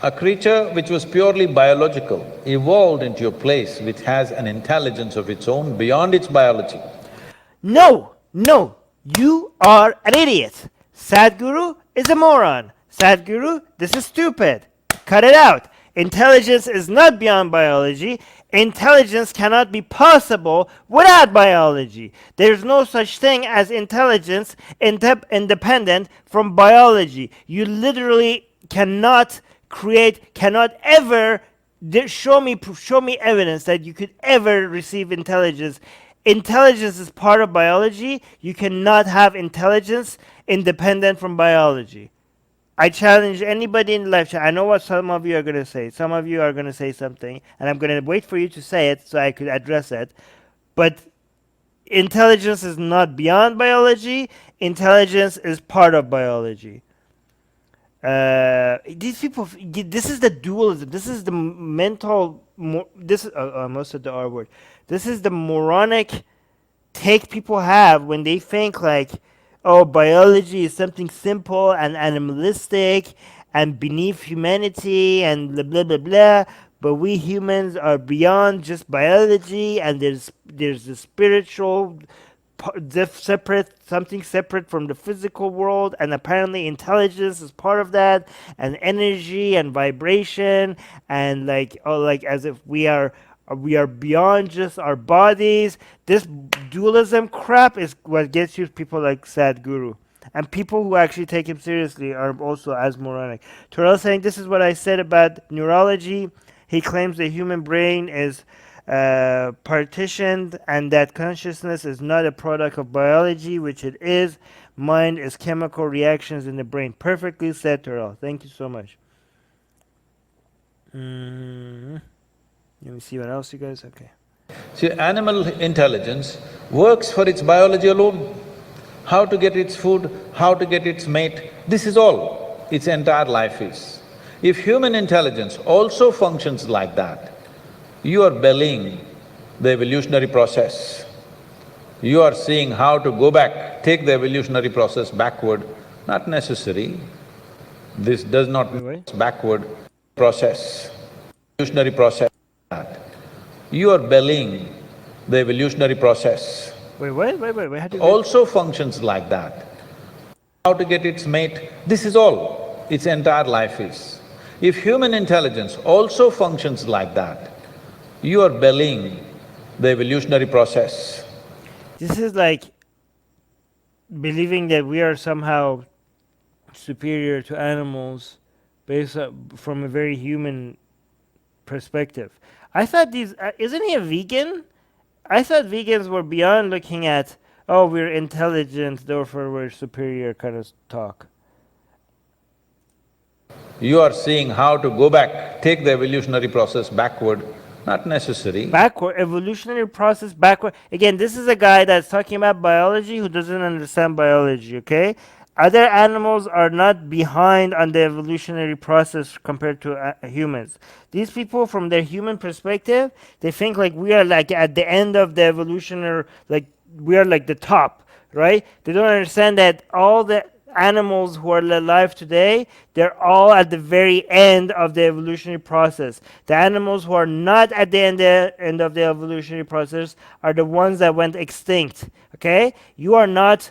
A creature which was purely biological evolved into a place which has an intelligence of its own beyond its biology. No, no, you are an idiot. Sadhguru is a moron. Sadhguru, this is stupid. Cut it out. Intelligence is not beyond biology. Intelligence cannot be possible without biology. There's no such thing as intelligence independent from biology. You literally cannot cannot ever show me evidence that you could ever receive intelligence. Intelligence is part of biology. You cannot have intelligence independent from biology. I challenge anybody in the live chat. I know what some of you are going to say. Some of you are going to say something, and I'm going to wait for you to say it so I could address it. But intelligence is not beyond biology. Intelligence is part of biology. These people, this is the dualism. This is the mental, most of the R word. This is the moronic take people have when they think like, oh, biology is something simple and animalistic and beneath humanity and blah, blah, blah, blah. But we humans are beyond just biology, and there's the spiritual something separate from the physical world, and apparently intelligence is part of that, and energy and vibration, and like as if we are beyond just our bodies. This dualism crap is what gets you people like Sadhguru. And people who actually take him seriously are also as moronic. Terrell saying, this is what I said about neurology. He claims the human brain is partitioned and that consciousness is not a product of biology, which it is. Mind is chemical reactions in the brain. Perfectly said, Terrell. Thank you so much. Let me see what else you guys, okay. See, animal intelligence works for its biology alone. How to get its food, how to get its mate, this is all its entire life is. If human intelligence also functions like that, you are bellying the evolutionary process. You are seeing how to go back, take the evolutionary process backward, not necessary. This does not mean backward process, evolutionary process. You are bellying the evolutionary process. Wait, how do you also functions like that. How to get its mate, this is all its entire life is. If human intelligence also functions like that, you are bellying the evolutionary process. This is like believing that we are somehow superior to animals based from a very human perspective. I thought isn't he a vegan? I thought vegans were beyond looking at, oh, we're intelligent, therefore we're superior kind of talk. You are seeing how to go back, take the evolutionary process backward, not necessary. Backward, evolutionary process backward. Again, this is a guy that's talking about biology who doesn't understand biology, okay? Other animals are not behind on the evolutionary process compared to humans. These people, from their human perspective, they think like we are like at the end of the evolutionary, like we are like the top, right? They don't understand that all the animals who are alive today, they're all at the very end of the evolutionary process. The animals who are not at the end of the evolutionary process are the ones that went extinct, okay? You are not...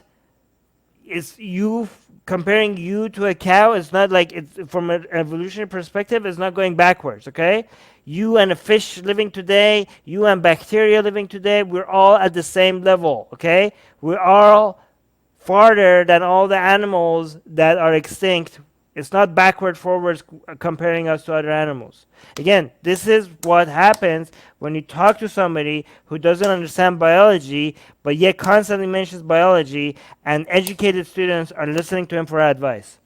comparing you to a cow is not like, it's from an evolutionary perspective, it's not going backwards, okay? You and a fish living today, you and bacteria living today, we're all at the same level, okay? We're all farther than all the animals that are extinct. It's not backward, forwards comparing us to other animals. Again, this is what happens when you talk to somebody who doesn't understand biology, but yet constantly mentions biology, and educated students are listening to him for advice.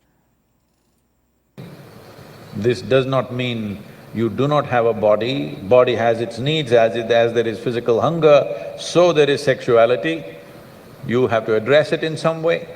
This does not mean you do not have a body. Body has its needs, as there is physical hunger, so there is sexuality. You have to address it in some way,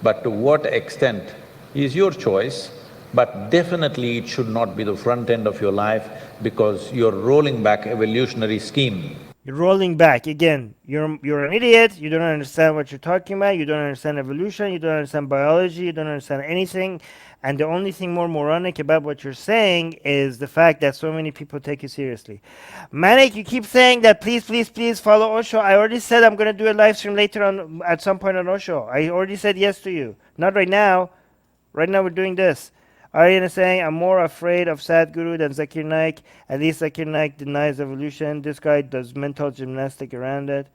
but to what extent is your choice, but definitely it should not be the front end of your life because you're rolling back evolutionary scheme. You're rolling back again. You're an idiot. You don't understand what you're talking about. You don't understand evolution. You don't understand biology. You don't understand anything. And the only thing more moronic about what you're saying is the fact that so many people take you seriously. Manic, you keep saying that please, please, please follow Osho. I already said I'm gonna do a live stream later on at some point on Osho. I already said yes to you. Not right now. Right now we're doing this. Aryan is saying, I'm more afraid of Sadhguru than Zakir Naik. At least Zakir Naik denies evolution. This guy does mental gymnastic around it.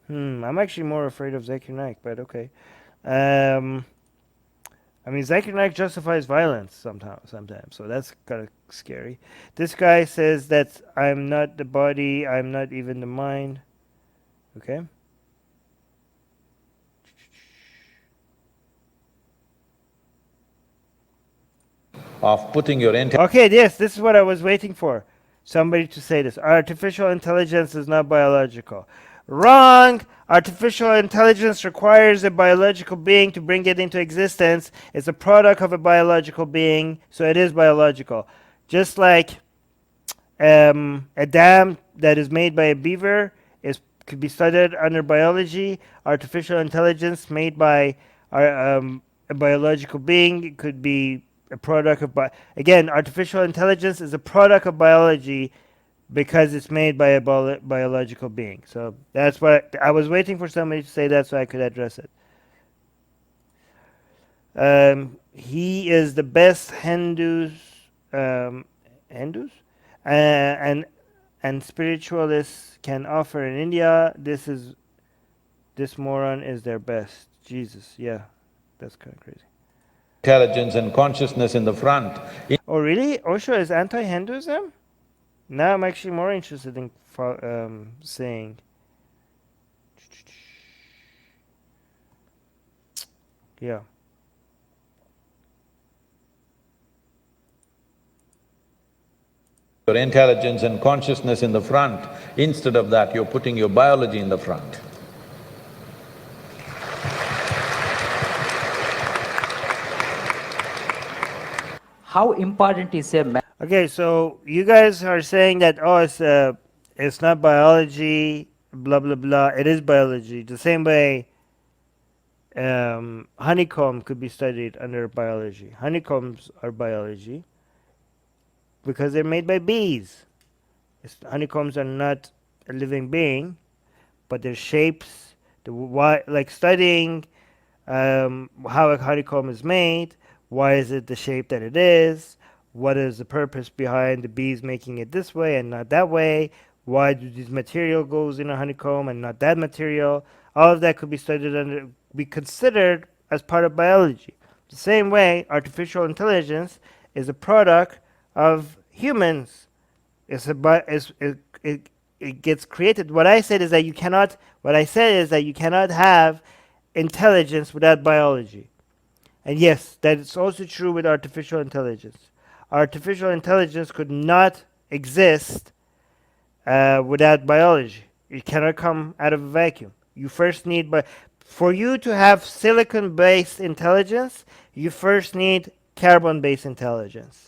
I'm actually more afraid of Zakir Naik, but okay. I mean, Zakir Naik justifies violence sometimes, so that's kind of scary. This guy says that I'm not the body, I'm not even the mind. Okay. Of putting your entire Okay, yes, this is what I was waiting for. Somebody to say this. Artificial intelligence is not biological. Wrong! Artificial intelligence requires a biological being to bring it into existence. It's a product of a biological being, so it is biological. Just like a dam that is made by a beaver could be studied under biology. Artificial intelligence made by a biological being could be a product of again, artificial intelligence is a product of biology because it's made by a biological being. So that's what I was waiting for somebody to say that so I could address it. He is the best Hindus and spiritualists can offer in India. This moron is their best. Jesus, yeah, that's kind of crazy. intelligence and consciousness in the front. Oh, really? Osho is anti-Hinduism? Now I'm actually more interested in saying. Yeah. Your intelligence and consciousness in the front. Instead of that, you're putting your biology in the front. How important is a Okay, so you guys are saying that it's not biology, blah blah blah. It is biology. The same way honeycomb could be studied under biology. Honeycombs are biology because they're made by bees. Honeycombs are not a living being, but their shapes, like studying how a honeycomb is made. Why is it the shape that it is? What is the purpose behind the bees making it this way and not that way? Why do this material goes in a honeycomb and not that material? All of that could be studied and be considered as part of biology. The same way, artificial intelligence is a product of humans. It gets created. What I said is that you cannot have intelligence without biology. And yes, that is also true with artificial intelligence. Artificial intelligence could not exist without biology. It cannot come out of a vacuum. You first need, for you to have silicon-based intelligence, you first need carbon-based intelligence.